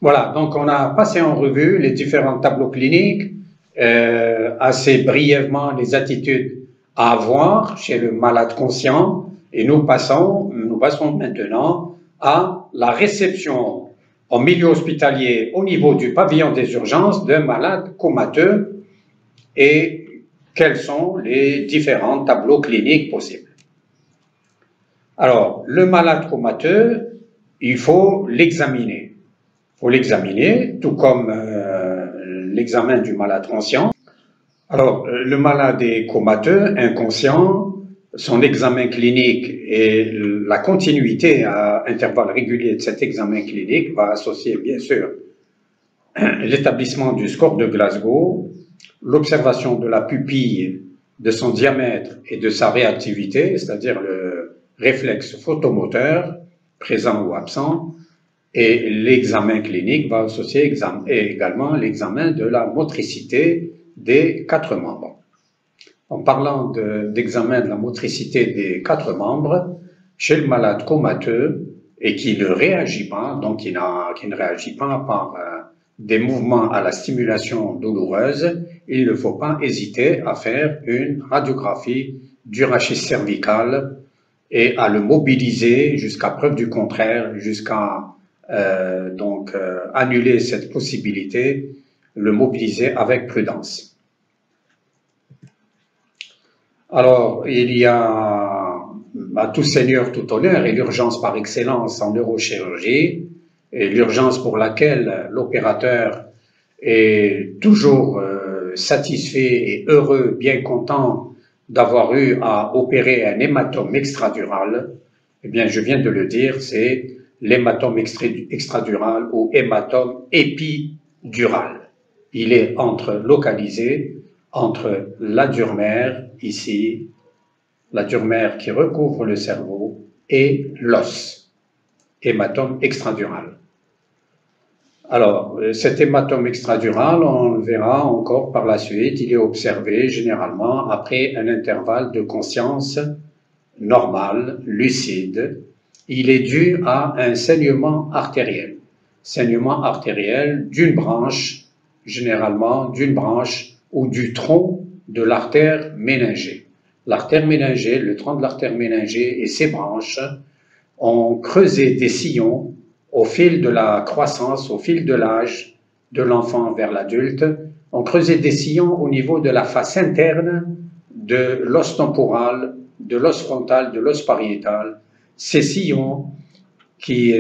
Voilà, donc on a passé en revue les différents tableaux cliniques, assez brièvement les attitudes à avoir chez le malade conscient, et nous passons maintenant à la réception en milieu hospitalier au niveau du pavillon des urgences d'un malade comateux et quels sont les différents tableaux cliniques possibles. Alors, le malade comateux, il faut l'examiner. Il faut l'examiner, tout comme l'examen du malade conscient. Alors, le malade est comateux, inconscient, son examen clinique et la continuité à intervalles réguliers de cet examen clinique va associer, bien sûr, l'établissement du score de Glasgow, l'observation de la pupille, de son diamètre et de sa réactivité, c'est-à-dire le réflexe photomoteur, présent ou absent, et l'examen clinique va associer également l'examen de la motricité des 4 membres. En parlant d'examen de la motricité des 4 membres, chez le malade comateux et qui ne réagit pas, donc qui ne réagit pas par des mouvements à la stimulation douloureuse, il ne faut pas hésiter à faire une radiographie du rachis cervical et à le mobiliser jusqu'à preuve du contraire, jusqu'à annuler cette possibilité, le mobiliser avec prudence. Alors, il y a à tout seigneur, tout honneur, et l'urgence par excellence en neurochirurgie, et l'urgence pour laquelle l'opérateur est toujours satisfait et heureux, bien content d'avoir eu à opérer un hématome extradural. Eh bien, je viens de le dire, c'est l'hématome extradural ou hématome épidural. Il est localisé entre la dure mère, ici, la dure mère qui recouvre le cerveau, et l'os, hématome extradural. Alors, cet hématome extradural, on le verra encore par la suite, il est observé généralement après un intervalle de conscience normal, lucide. Il est dû à un saignement artériel d'une branche, généralement d'une branche ou du tronc de l'artère méningée. L'artère méningée, le tronc de l'artère méningée et ses branches ont creusé des sillons au fil de la croissance, au fil de l'âge de l'enfant vers l'adulte, ont creusé des sillons au niveau de la face interne de l'os temporal, de l'os frontal, de l'os pariétal. Ces sillons qui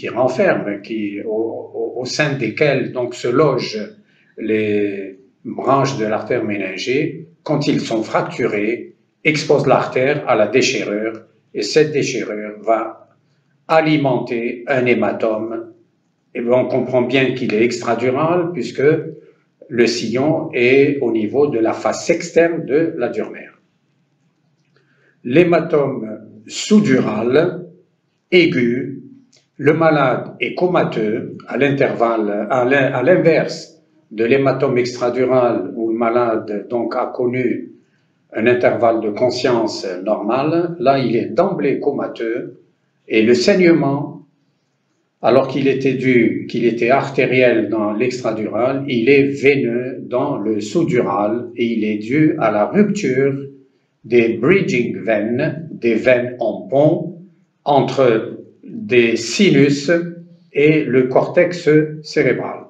renferment, au sein desquels donc se logent les branches de l'artère méningée, quand ils sont fracturés, exposent l'artère à la déchirure, et cette déchirure va alimenter un hématome. Et on comprend bien qu'il est extradural puisque le sillon est au niveau de la face externe de la dure mère. L'hématome sous-dural aigu, le malade est comateux à l'inverse de l'hématome extradural où le malade donc a connu un intervalle de conscience normal. Là, il est d'emblée comateux. Et le saignement, alors qu'il était artériel dans l'extradural, il est veineux dans le sous-dural et il est dû à la rupture des bridging veines, des veines en pont, entre des sinus et le cortex cérébral.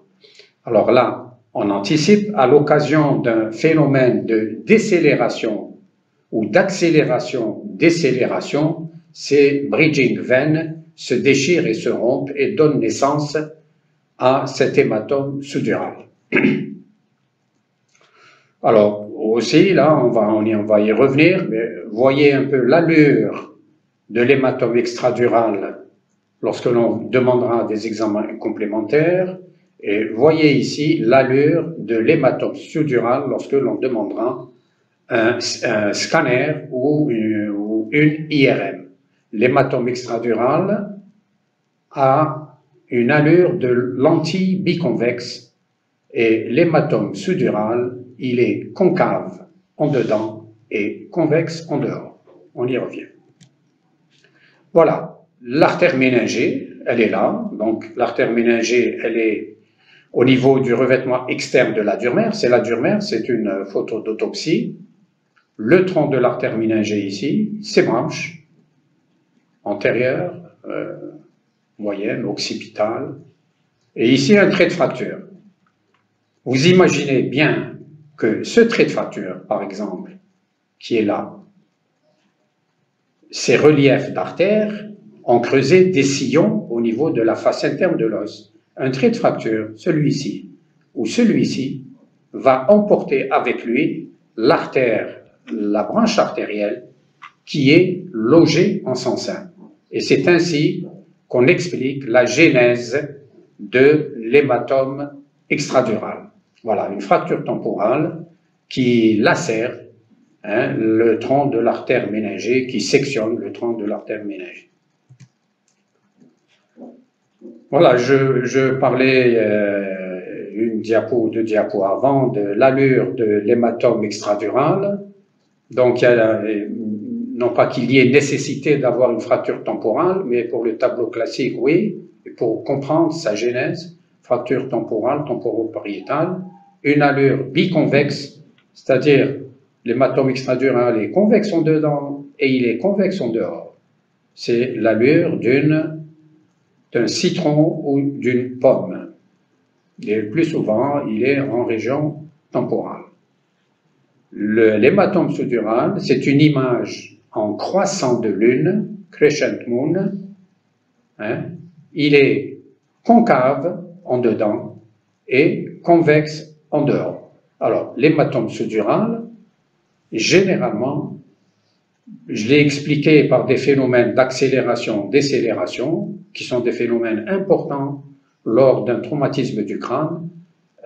Alors là, on anticipe à l'occasion d'un phénomène de décélération ou d'accélération-décélération, ces bridging veines se déchirent et se rompent et donnent naissance à cet hématome sous-dural. Alors, aussi, là, on va y revenir, mais voyez un peu l'allure de l'hématome extradural lorsque l'on demandera des examens complémentaires, et voyez ici l'allure de l'hématome sous-dural lorsque l'on demandera un scanner ou une IRM. L'hématome extradural a une allure de lentille biconvexe et l'hématome sous-dural, il est concave en dedans et convexe en dehors. On y revient. Voilà, l'artère méningée, elle est là. Donc l'artère méningée, elle est au niveau du revêtement externe de la dure mère. C'est la dure mère, c'est une photo d'autopsie. Le tronc de l'artère méningée ici, ses branches antérieures, moyenne, occipitale, et ici un trait de fracture. Vous imaginez bien que ce trait de fracture, par exemple, qui est là, ces reliefs d'artères ont creusé des sillons au niveau de la face interne de l'os. Un trait de fracture, celui-ci ou celui-ci, va emporter avec lui l'artère, la branche artérielle qui est logée en son sein. Et c'est ainsi qu'on explique la genèse de l'hématome extradural. Voilà, une fracture temporale qui lacère le tronc de l'artère méningée, qui sectionne le tronc de l'artère méningée. Voilà, je parlais une diapo ou deux diapos avant de l'allure de l'hématome extradural. Donc, non pas qu'il y ait nécessité d'avoir une fracture temporale, mais pour le tableau classique, oui, et pour comprendre sa genèse, fracture temporale, temporopariétale, une allure biconvexe, c'est-à-dire l'hématome extradural est convexe en dedans et il est convexe en dehors. C'est l'allure d'un citron ou d'une pomme. Et le plus souvent, il est en région temporale. L'hématome sous-dural, c'est une image en croissant de lune, crescent moon. Il est concave en dedans et convexe en dehors. Alors, l'hématome sous-dural, généralement, je l'ai expliqué par des phénomènes d'accélération, décélération, qui sont des phénomènes importants lors d'un traumatisme du crâne.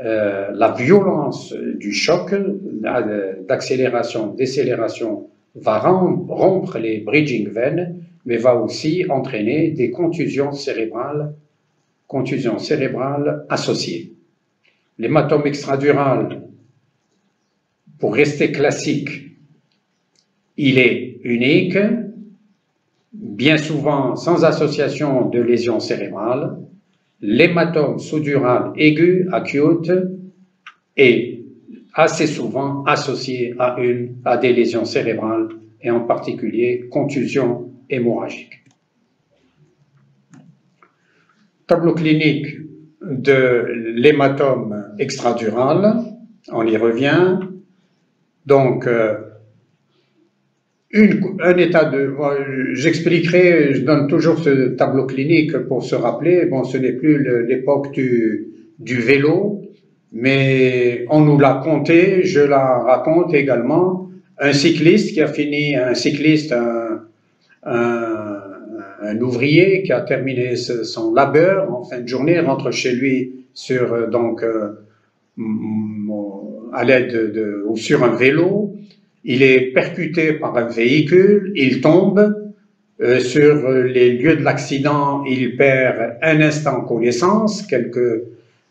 La violence du choc, d'accélération, décélération, va rompre les bridging veins, mais va aussi entraîner des contusions cérébrales associées. L'hématome extradural, pour rester classique, il est unique, bien souvent sans association de lésions cérébrales. L'hématome sous-dural aigu, acute, est assez souvent associé à des lésions cérébrales et en particulier contusions hémorragiques. Tableau clinique de l'hématome extradural, on y revient. Donc, un état de... J'expliquerai, je donne toujours ce tableau clinique pour se rappeler. Bon, ce n'est plus l'époque du vélo, mais on nous l'a conté, je la raconte également. Un cycliste qui a fini, un ouvrier qui a terminé son labeur en fin de journée, rentre chez lui à l'aide ou sur un vélo. Il est percuté par un véhicule, il tombe. Sur les lieux de l'accident, il perd un instant connaissance, quelques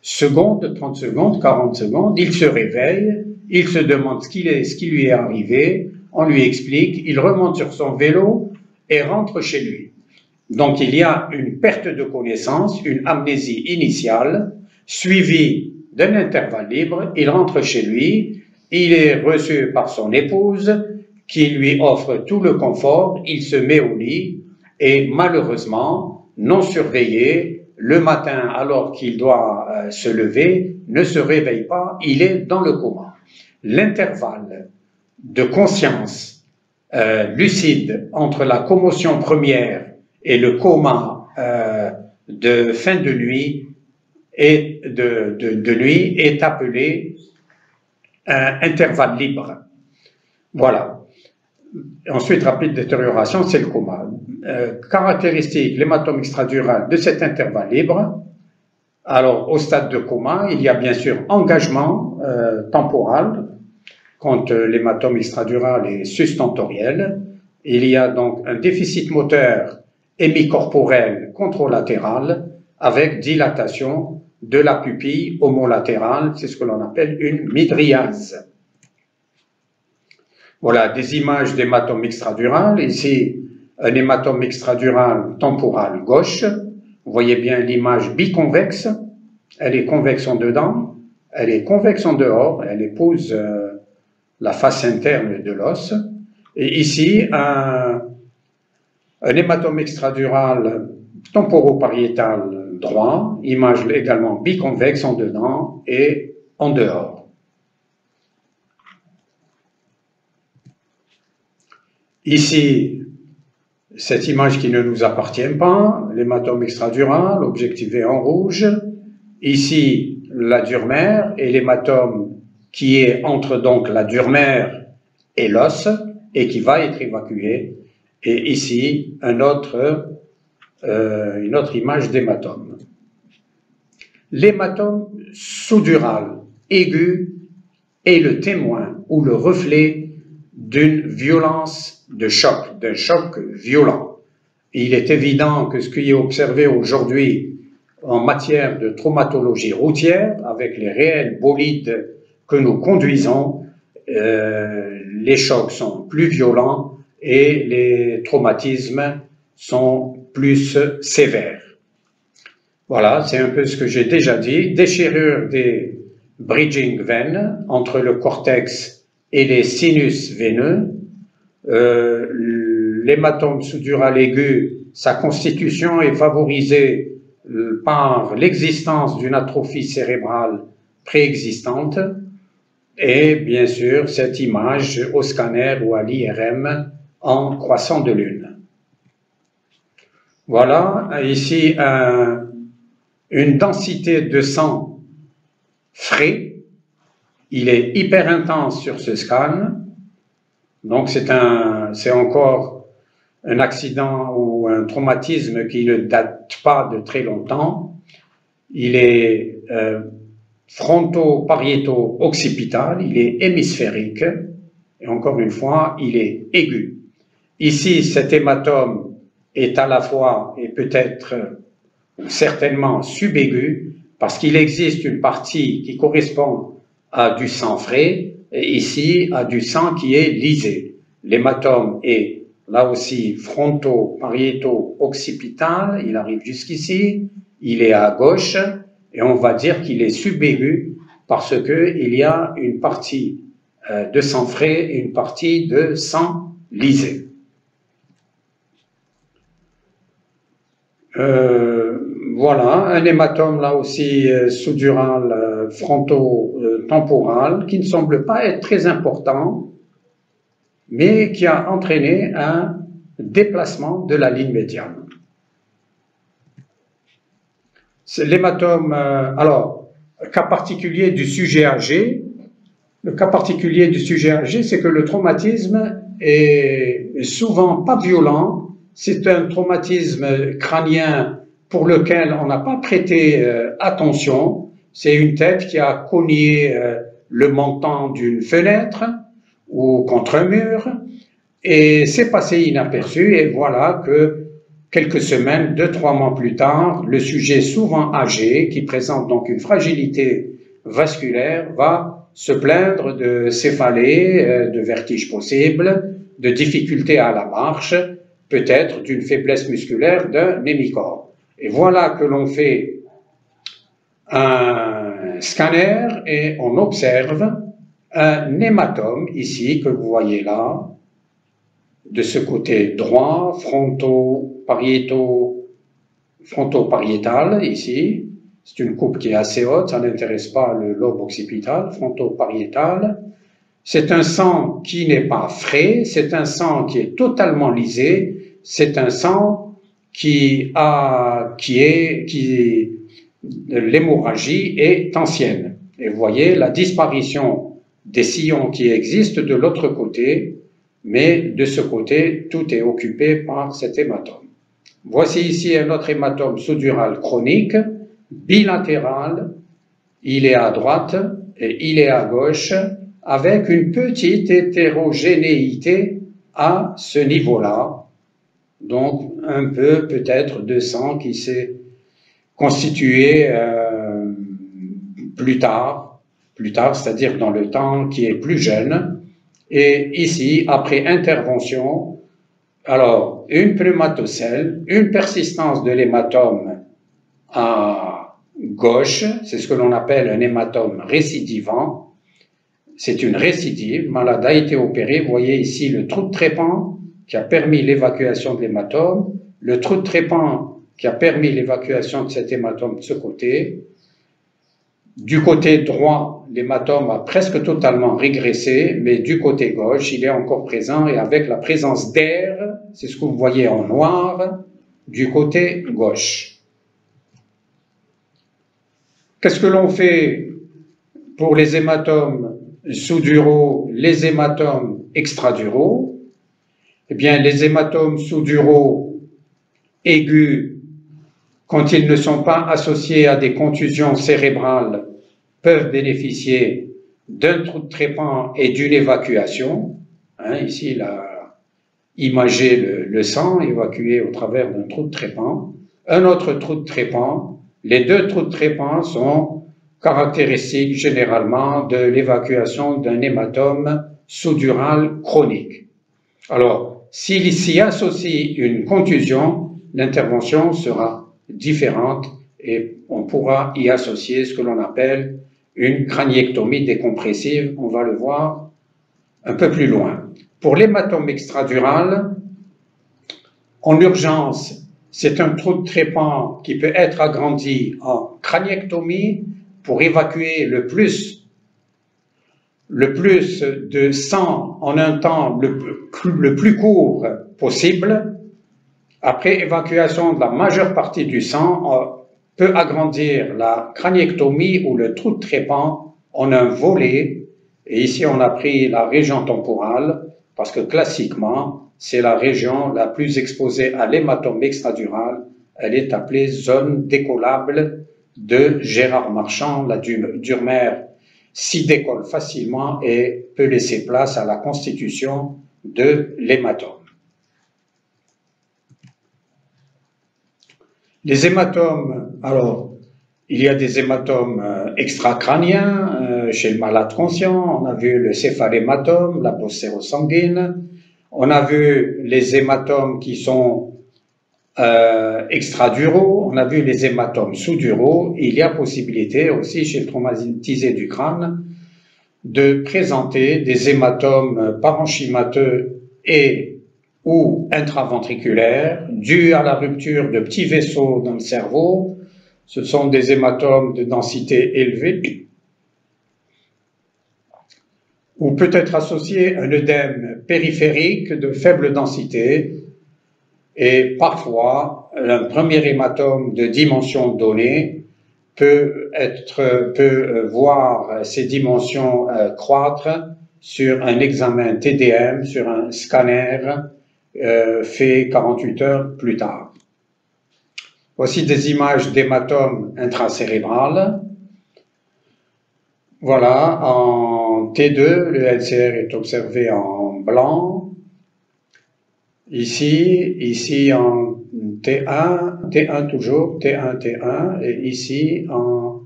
secondes, 30 secondes, 40 secondes. Il se réveille, il se demande ce qui lui est arrivé, on lui explique, il remonte sur son vélo et rentre chez lui. Donc il y a une perte de connaissance, une amnésie initiale, suivie d'un intervalle libre. Il rentre chez lui, il est reçu par son épouse qui lui offre tout le confort, il se met au lit et malheureusement, non surveillé, le matin alors qu'il doit se lever, ne se réveille pas, il est dans le coma. L'intervalle de conscience lucide entre la commotion première et le coma de fin de nuit est appelé intervalle libre. Voilà. Ensuite, rapide détérioration, c'est le coma. Caractéristique, l'hématome extradural de cet intervalle libre. Alors, au stade de coma, il y a bien sûr engagement temporal quand l'hématome extradural est sustentoriel. Il y a donc un déficit moteur hémicorporel contralatéral avec dilatation de la pupille homolatérale, c'est ce que l'on appelle une mydriase. Voilà des images d'hématome extradural. Ici, un hématome extradural temporal gauche. Vous voyez bien l'image biconvexe, elle est convexe en dedans, elle est convexe en dehors, elle épouse la face interne de l'os. Et ici, un hématome extradural temporopariétal droit, image également biconvexe en dedans et en dehors. Ici, cette image qui ne nous appartient pas, l'hématome extradural, objectivé en rouge. Ici, la dure-mère et l'hématome qui est entre donc la dure-mère et l'os et qui va être évacué. Et ici, une autre image d'hématome. L'hématome sous-dural aigu est le témoin ou le reflet d'une violence de choc, d'un choc violent. Il est évident que ce qui est observé aujourd'hui en matière de traumatologie routière, avec les réels bolides que nous conduisons, les chocs sont plus violents et les traumatismes sont plus sévères. Voilà, c'est un peu ce que j'ai déjà dit. Déchirure des bridging veines entre le cortex et les sinus veineux. L'hématome sous-dural aigu, sa constitution est favorisée par l'existence d'une atrophie cérébrale préexistante et bien sûr cette image au scanner ou à l'IRM en croissant de lune. Voilà, ici une densité de sang frais, il est hyper intense sur ce scan, donc c'est encore un accident ou un traumatisme qui ne date pas de très longtemps. Il est fronto-pariéto-occipital, il est hémisphérique, et encore une fois, il est aigu. Ici, cet hématome est à la fois, et peut-être certainement subaigu, parce qu'il existe une partie qui correspond à du sang frais, et ici à du sang qui est lisé. L'hématome est là aussi fronto-pariéto-occipital, il arrive jusqu'ici, il est à gauche, et on va dire qu'il est subaigu parce qu'il y a une partie de sang frais et une partie de sang lisé. Voilà, un hématome là aussi sous-dural fronto-temporal qui ne semble pas être très important, mais qui a entraîné un déplacement de la ligne médiane. L'hématome, alors, cas particulier du sujet âgé, le cas particulier du sujet âgé, c'est que le traumatisme est souvent pas violent, c'est un traumatisme crânien pour lequel on n'a pas prêté attention, c'est une tête qui a cogné le montant d'une fenêtre ou contre un mur, et c'est passé inaperçu, et voilà que quelques semaines, 2-3 mois plus tard, le sujet souvent âgé, qui présente donc une fragilité vasculaire, va se plaindre de céphalées, de vertiges possibles, de difficultés à la marche, peut-être d'une faiblesse musculaire d'un hémicorps. Et voilà que l'on fait un scanner et on observe un hématome ici que vous voyez là, de ce côté droit, fronto-pariétal ici. C'est une coupe qui est assez haute, ça n'intéresse pas le lobe occipital, fronto-pariétal. C'est un sang qui n'est pas frais, c'est un sang qui est totalement lisé, c'est un sang l'hémorragie est ancienne. Et vous voyez la disparition des sillons qui existent de l'autre côté, mais de ce côté, tout est occupé par cet hématome. Voici ici un autre hématome sous-dural chronique, bilatéral, il est à droite et il est à gauche, avec une petite hétérogénéité à ce niveau-là, donc un peu peut-être de sang qui s'est constitué plus tard, c'est-à-dire dans le temps qui est plus jeune. Et ici, après intervention, alors une pneumatocèle, une persistance de l'hématome à gauche, c'est ce que l'on appelle un hématome récidivant. C'est une récidive, le malade a été opéré, vous voyez ici le trou de trépan qui a permis l'évacuation de l'hématome, le trou de trépan qui a permis l'évacuation de cet hématome de ce côté. Du côté droit, l'hématome a presque totalement régressé, mais du côté gauche, il est encore présent et avec la présence d'air, c'est ce que vous voyez en noir, du côté gauche. Qu'est-ce que l'on fait pour les hématomes sous-duraux, les hématomes extraduraux? Eh bien, les hématomes sous-duraux aigus, quand ils ne sont pas associés à des contusions cérébrales, peuvent bénéficier d'un trou de trépan et d'une évacuation. Ici, il a imagé le sang évacué au travers d'un trou de trépan. Un autre trou de trépan. Les deux trous de trépan sont caractéristiques généralement de l'évacuation d'un hématome sous-dural chronique. Alors, s'il s'y associe une contusion, l'intervention sera différente et on pourra y associer ce que l'on appelle une craniectomie décompressive. On va le voir un peu plus loin. Pour l'hématome extradural, en urgence, c'est un trou de trépan qui peut être agrandi en craniectomie pour évacuer le plus de sang en un temps le plus court possible. Après évacuation de la majeure partie du sang, on peut agrandir la craniectomie ou le trou de trépan en un volet. Et ici, on a pris la région temporale parce que classiquement, c'est la région la plus exposée à l'hématome extradural. Elle est appelée zone décollable de Gérard Marchand. La Durmer s'y décolle facilement et peut laisser place à la constitution de l'hématome. Les hématomes, alors, il y a des hématomes extracrâniens chez le malade conscient. On a vu le céphalématome, la bosse sérosanguine. On a vu les hématomes qui sont extraduraux. On a vu les hématomes sous-duraux. Il y a possibilité aussi chez le traumatisé du crâne de présenter des hématomes parenchymateux et ou intraventriculaires dus à la rupture de petits vaisseaux dans le cerveau. Ce sont des hématomes de densité élevée ou peut être associé à un œdème périphérique de faible densité et parfois un premier hématome de dimension donnée peut voir ses dimensions croître sur un examen TDM, sur un scanner fait 48 heures plus tard. Voici des images d'hématomes intracérébrales. Voilà, en T2, le LCR est observé en blanc. Ici en T1 toujours, T1, et ici en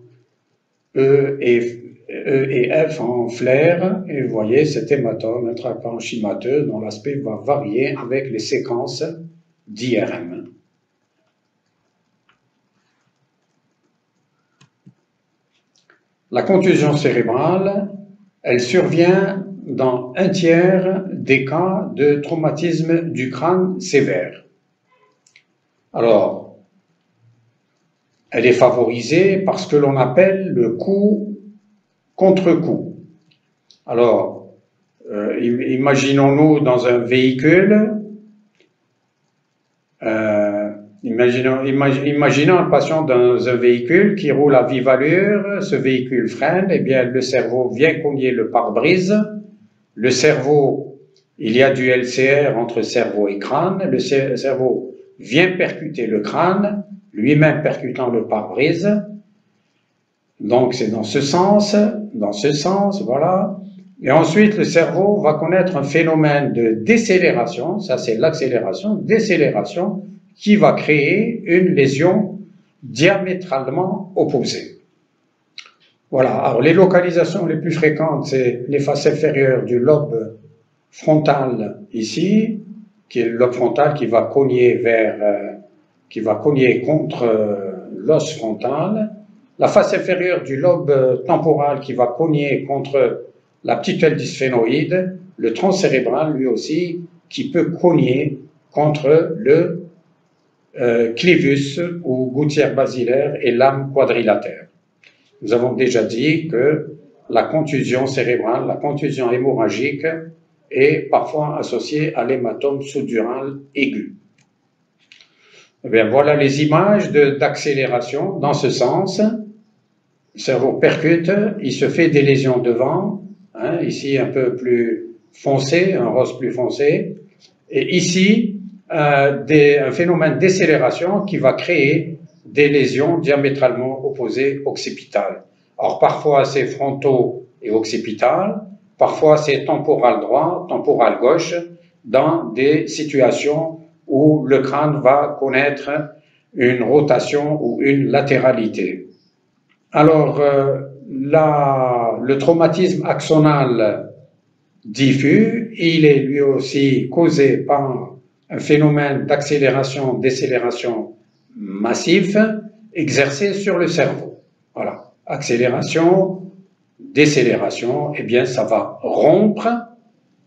E et F en flair, et vous voyez cet hématome intraparenchymateux dont l'aspect va varier avec les séquences d'IRM. La contusion cérébrale, elle survient dans un tiers des cas de traumatisme du crâne sévère. Alors, elle est favorisée par ce que l'on appelle le coup contre coup. Alors, imaginons-nous dans un véhicule, imaginons un patient dans un véhicule qui roule à vive allure, ce véhicule freine, eh bien le cerveau vient cogner le pare-brise. Le cerveau, il y a du LCR entre cerveau et crâne, le cerveau vient percuter le crâne, lui-même percutant le pare-brise. Donc c'est dans ce sens, voilà. Et ensuite, le cerveau va connaître un phénomène de décélération, ça c'est l'accélération, décélération, qui va créer une lésion diamétralement opposée. Voilà, alors les localisations les plus fréquentes, c'est les faces inférieures du lobe frontal ici, qui est le lobe frontal qui va cogner contre l'os frontal, la face inférieure du lobe temporal qui va cogner contre la petite aile dysphénoïde, le tronc cérébral lui aussi qui peut cogner contre le clivus ou gouttière basilaire et lame quadrilatère. Nous avons déjà dit que la contusion cérébrale, la contusion hémorragique est parfois associée à l'hématome sous-dural aigu. Eh bien, voilà les images d'accélération dans ce sens. Le cerveau percute, il se fait des lésions devant, ici un peu plus foncé, un rose plus foncé, et ici un phénomène d'accélération qui va créer des lésions diamétralement opposées occipitales. Alors parfois c'est fronto et occipital, parfois c'est temporal droit, temporal gauche, dans des situations où le crâne va connaître une rotation ou une latéralité. Alors, le traumatisme axonal diffus, il est lui aussi causé par un phénomène d'accélération, décélération massif exercé sur le cerveau. Voilà, accélération, décélération, eh bien ça va rompre,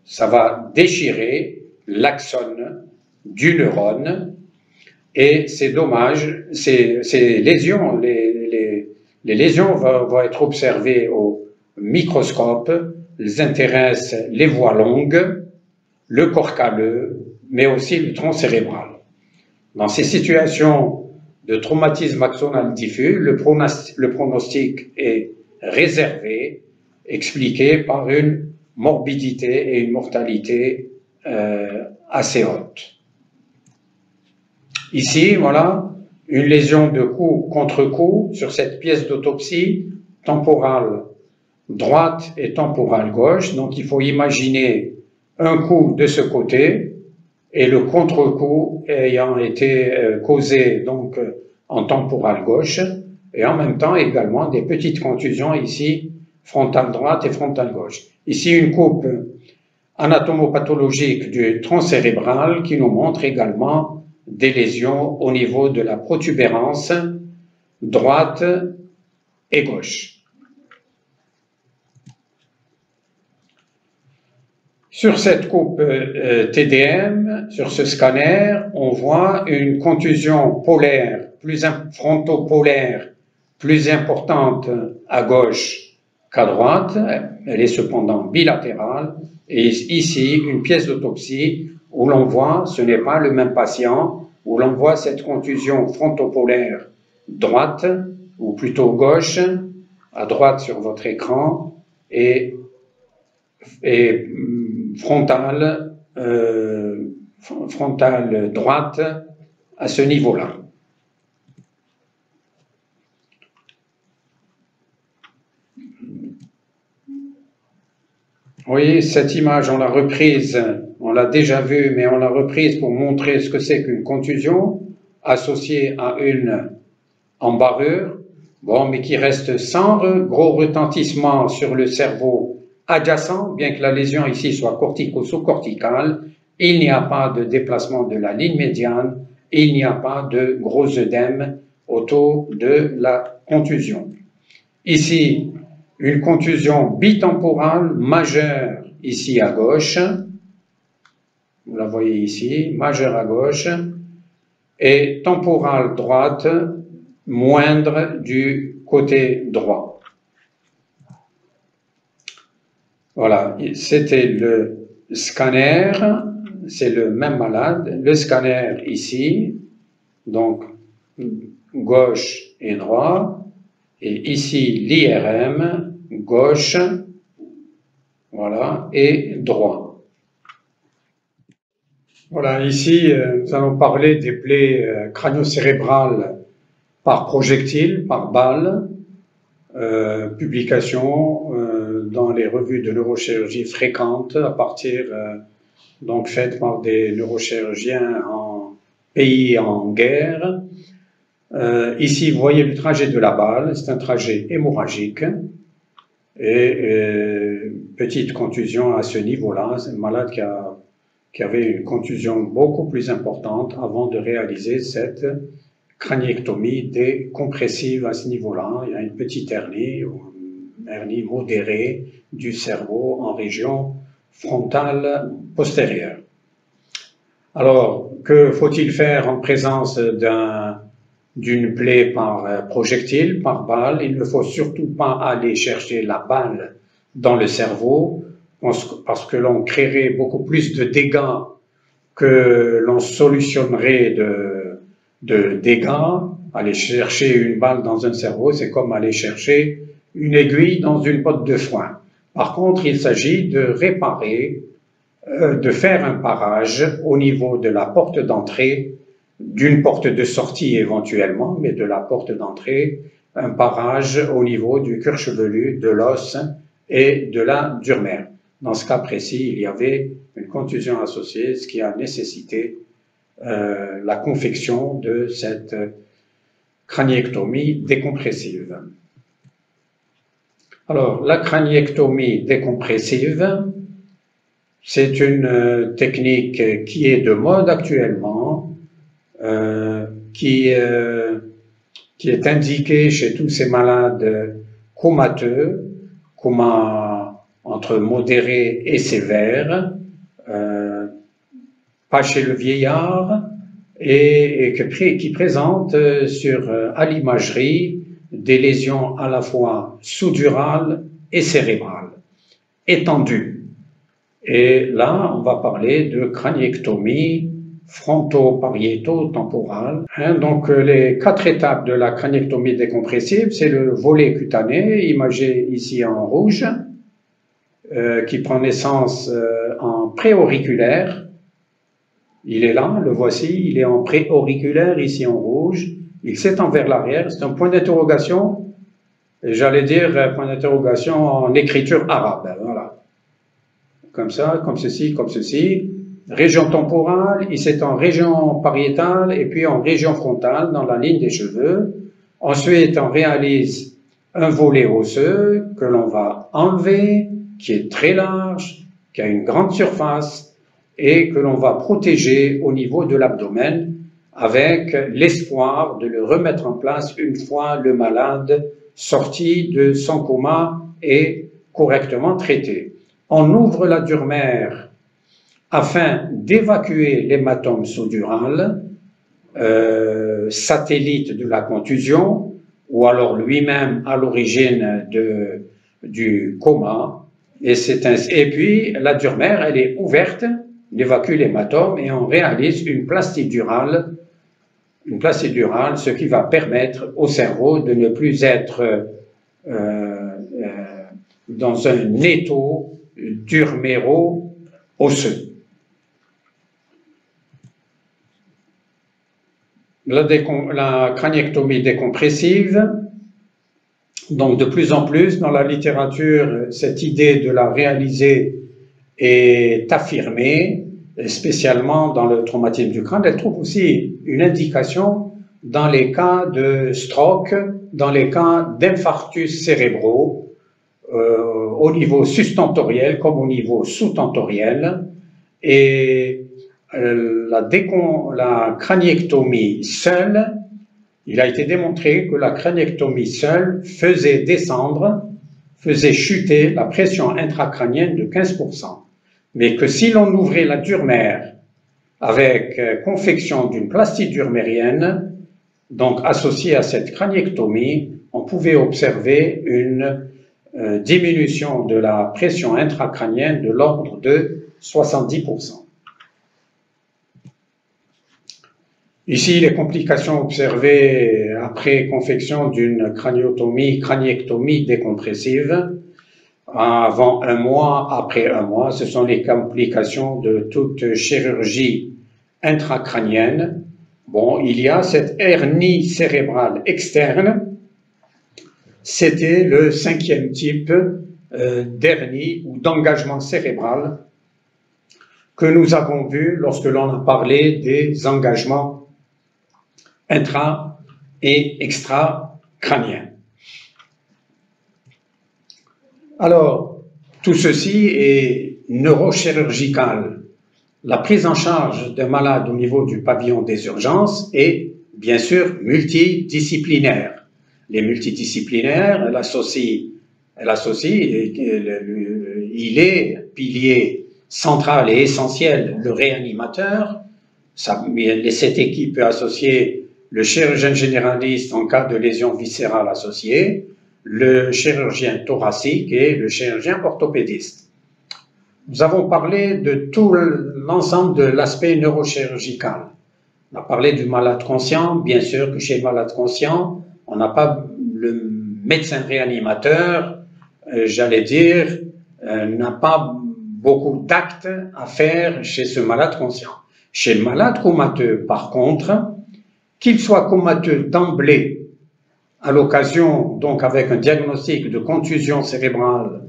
ça va déchirer l'axone du neurone, et c'est dommage, ces lésions, les lésions vont être observées au microscope, elles intéressent les voies longues, le corps calleux, mais aussi le tronc cérébral. Dans ces situations de traumatisme axonal diffus, le pronostic est réservé, expliqué par une morbidité et une mortalité assez haute. Ici, voilà, une lésion de cou contre cou sur cette pièce d'autopsie, temporale droite et temporale gauche. Donc, il faut imaginer un coup de ce côté et le contre-coup ayant été causé donc en temporale gauche, et en même temps également des petites contusions ici, frontale droite et frontale gauche. Ici, une coupe anatomopathologique du tronc cérébral qui nous montre également des lésions au niveau de la protubérance droite et gauche. Sur cette coupe TDM, sur ce scanner, on voit une contusion polaire, frontopolaire, plus importante à gauche qu'à droite. Elle est cependant bilatérale. Et ici, une pièce d'autopsie où l'on voit, ce n'est pas le même patient, où l'on voit cette contusion frontopolaire droite, ou plutôt gauche, à droite sur votre écran, et frontale droite à ce niveau-là. Vous voyez, cette image, on l'a reprise, on l'a déjà vue, mais on l'a reprise pour montrer ce que c'est qu'une contusion associée à une embarrure, bon, mais qui reste sans gros retentissement sur le cerveau adjacent, bien que la lésion ici soit cortico-sous-corticale. Il n'y a pas de déplacement de la ligne médiane, il n'y a pas de gros œdème autour de la contusion. Ici, une contusion bitemporale majeure ici à gauche, vous la voyez ici, majeure à gauche, et temporale droite, moindre du côté droit. Voilà, c'était le scanner, c'est le même malade, le scanner ici, donc gauche et droit, et ici l'IRM, gauche, voilà, et droit. Voilà, ici, nous allons parler des plaies crânio-cérébrales par projectile, par balle, publication dans les revues de neurochirurgie fréquentes à partir, donc faites par des neurochirurgiens en pays en guerre. Ici, vous voyez le trajet de la balle, c'est un trajet hémorragique et petite contusion à ce niveau-là. C'est un malade qui avait une contusion beaucoup plus importante avant de réaliser cette craniectomie décompressive à ce niveau-là. Il y a une petite hernie, ou une hernie modérée du cerveau en région frontale postérieure. Alors, que faut-il faire en présence d'une plaie par projectile, par balle? Il ne faut surtout pas aller chercher la balle dans le cerveau, parce que l'on créerait beaucoup plus de dégâts que l'on solutionnerait de dégâts. Aller chercher une balle dans un cerveau, c'est comme aller chercher une aiguille dans une botte de foin. Par contre, il s'agit de réparer, de faire un parage au niveau de la porte d'entrée, d'une porte de sortie éventuellement, mais de la porte d'entrée, un parage au niveau du cuir chevelu, de l'os et de la durmère. Dans ce cas précis, il y avait une contusion associée, ce qui a nécessité la confection de cette craniectomie décompressive. Alors, la craniectomie décompressive, c'est une technique qui est de mode actuellement, qui est indiquée chez tous ces malades comateux, coma entre modéré et sévère, pas chez le vieillard, et qui présente à l'imagerie des lésions à la fois sous-durales et cérébrales, étendues. Et là, on va parler de craniectomie fronto-pariéto-temporale. Donc, les 4 étapes de la craniectomie décompressive, c'est le volet cutané, imagé ici en rouge, qui prend naissance en préauriculaire. Il est là, le voici, il est en préauriculaire, ici en rouge. Il s'étend vers l'arrière, c'est un point d'interrogation, j'allais dire point d'interrogation en écriture arabe, voilà. Comme ça, comme ceci, comme ceci. Région temporale, il s'étend en région pariétale et puis en région frontale, dans la ligne des cheveux. Ensuite, on réalise un volet osseux que l'on va enlever, qui est très large, qui a une grande surface et que l'on va protéger au niveau de l'abdomen avec l'espoir de le remettre en place une fois le malade sorti de son coma et correctement traité. On ouvre la durmère afin d'évacuer l'hématome sous-dural, satellite de la contusion, ou alors lui-même à l'origine du coma. Et puis la durmère, elle est ouverte, on évacue l'hématome et on réalise une plastidurale, ce qui va permettre au cerveau de ne plus être dans un étau durméro-osseux. La craniectomie décompressive, donc de plus en plus dans la littérature, cette idée de la réaliser est affirmée, spécialement dans le traumatisme du crâne. Elle trouve aussi une indication dans les cas de stroke, dans les cas d'infarctus cérébraux, au niveau sustentoriel comme au niveau sous-tentoriel. Et la craniectomie seule, il a été démontré que la craniectomie seule faisait chuter la pression intracrânienne de 15%. Mais que si l'on ouvrait la durmère avec confection d'une plastie durmérienne, donc associée à cette craniectomie, on pouvait observer une diminution de la pression intracrânienne de l'ordre de 70%. Ici, les complications observées après confection d'une craniectomie décompressive, avant 1 mois, après 1 mois, ce sont les complications de toute chirurgie intracrânienne. Bon, il y a cette hernie cérébrale externe. C'était le 5e type d'hernie ou d'engagement cérébral que nous avons vu lorsque l'on a parlé des engagements intra- et extracrâniens. Alors, tout ceci est neurochirurgical. La prise en charge d'un malade au niveau du pavillon des urgences est bien sûr multidisciplinaire. Les multidisciplinaires, il est pilier central et essentiel, le réanimateur. Cette équipe peut associer le chirurgien généraliste en cas de lésion viscérale associée, le chirurgien thoracique et le chirurgien orthopédiste. Nous avons parlé de tout l'ensemble de l'aspect neurochirurgical. On a parlé du malade conscient. Bien sûr que chez le malade conscient, on n'a pas le médecin réanimateur, n'a pas beaucoup d'actes à faire chez ce malade conscient. Chez le malade comateux, par contre, qu'il soit comateux d'emblée, à l'occasion, donc avec un diagnostic de contusion cérébrale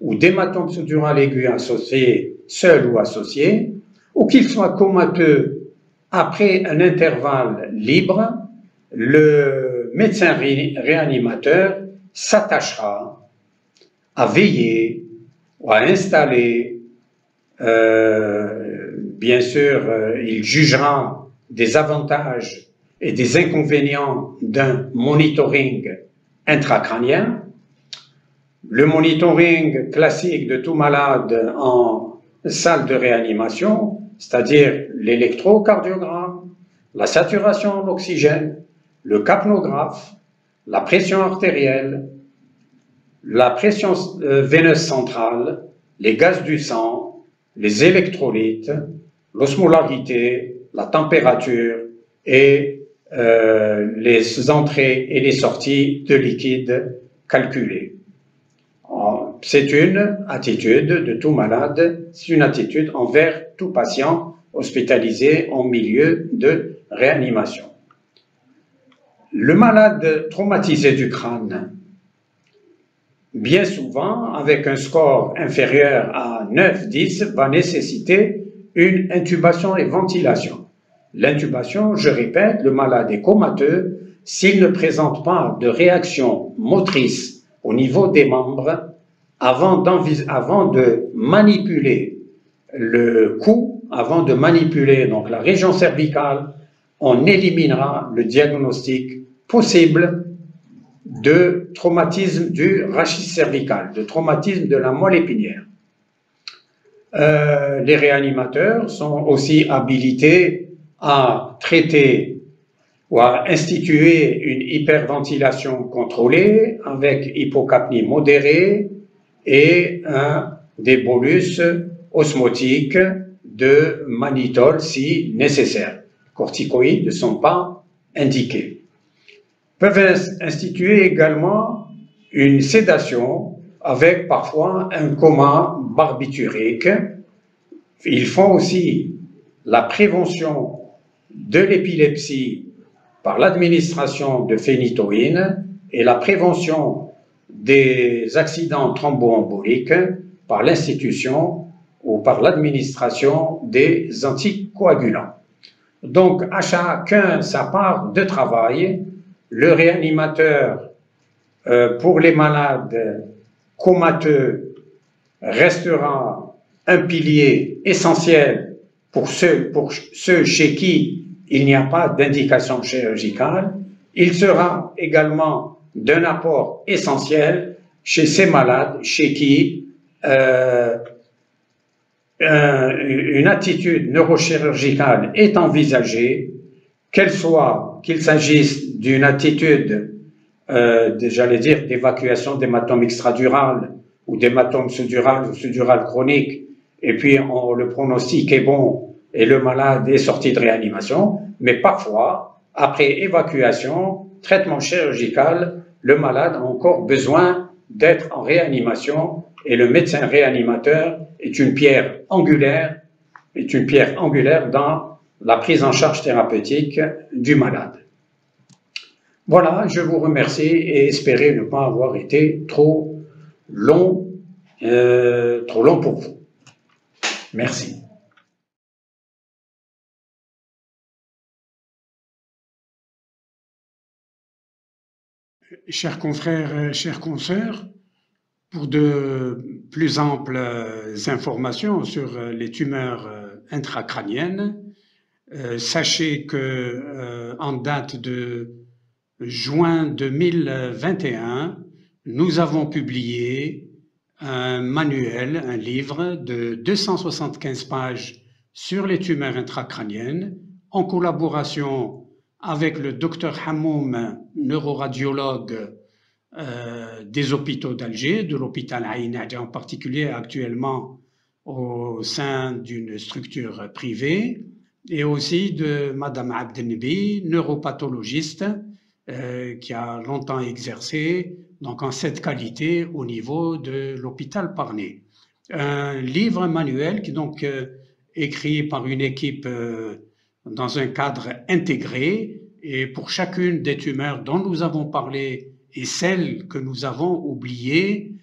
ou d'hématome sous-dural aigu associé, seul ou associé, ou qu'il soit comateux après un intervalle libre, le médecin réanimateur s'attachera à veiller ou à installer, bien sûr, il jugera des avantages et des inconvénients d'un monitoring intracrânien. Le monitoring classique de tout malade en salle de réanimation, c'est-à-dire l'électrocardiogramme, la saturation en oxygène, le capnographe, la pression artérielle, la pression veineuse centrale, les gaz du sang, les électrolytes, l'osmolarité, la température et les entrées et les sorties de liquide calculées. C'est une attitude de tout malade, c'est une attitude envers tout patient hospitalisé en milieu de réanimation. Le malade traumatisé du crâne, bien souvent, avec un score inférieur à 9-10, va nécessiter une intubation et ventilation. L'intubation, je répète, le malade est comateux s'il ne présente pas de réaction motrice au niveau des membres avant de manipuler le cou, avant de manipuler donc la région cervicale, on éliminera le diagnostic possible de traumatisme du rachis cervical, de traumatisme de la moelle épinière. Les réanimateurs sont aussi habilités à traiter ou à instituer une hyperventilation contrôlée avec hypocapnie modérée et des bolus osmotiques de mannitol si nécessaire. Les corticoïdes ne sont pas indiqués. Peuvent instituer également une sédation avec parfois un coma barbiturique. Ils font aussi la prévention de l'épilepsie par l'administration de phénitoïne et la prévention des accidents thromboemboliques par l'institution ou par l'administration des anticoagulants. Donc, à chacun sa part de travail. Le réanimateur, pour les malades comateux, restera un pilier essentiel pour ceux chez qui il n'y a pas d'indication chirurgicale. Il sera également d'un apport essentiel chez ces malades chez qui une attitude neurochirurgicale est envisagée, qu'il s'agisse d'une attitude, j'allais dire, d'évacuation d'hématome extradural ou d'hématome sous-dural ou sous-dural chronique, et puis le pronostic est bon et le malade est sorti de réanimation, mais parfois, après évacuation, traitement chirurgical, le malade a encore besoin d'être en réanimation et le médecin réanimateur est une pierre angulaire dans la prise en charge thérapeutique du malade. Voilà, je vous remercie et espérer ne pas avoir été trop long pour vous. Merci. Chers confrères, chères consoeurs, pour de plus amples informations sur les tumeurs intracrâniennes, Sachez que en date de juin 2021, nous avons publié un manuel, un livre de 275 pages sur les tumeurs intracrâniennes, en collaboration avec le docteur Hamoum, neuroradiologue des hôpitaux d'Alger, de l'hôpital Aïn Adia en particulier, actuellement au sein d'une structure privée, et aussi de Madame Abdelnebi, neuropathologiste, qui a longtemps exercé donc en cette qualité au niveau de l'hôpital Parné. Un livre manuel qui est donc écrit par une équipe dans un cadre intégré, et pour chacune des tumeurs dont nous avons parlé et celles que nous avons oubliées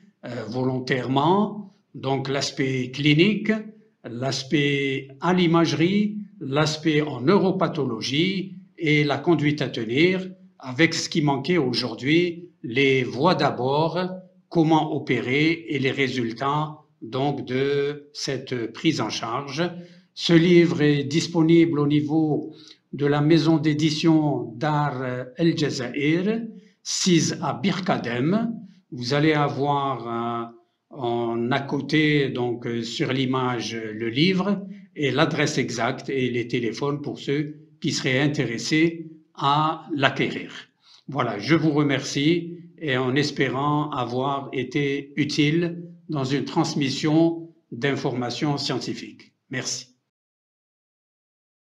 volontairement, donc l'aspect clinique, l'aspect à l'imagerie, l'aspect en neuropathologie et la conduite à tenir, avec ce qui manquait aujourd'hui, les voies d'abord, comment opérer et les résultats donc de cette prise en charge. Ce livre est disponible au niveau de la maison d'édition Dar El Jazair, 6 à Birkadem. Vous allez avoir en à côté, donc sur l'image, le livre et l'adresse exacte et les téléphones pour ceux qui seraient intéressés à l'acquérir. Voilà, je vous remercie et en espérant avoir été utile dans une transmission d'informations scientifiques. Merci.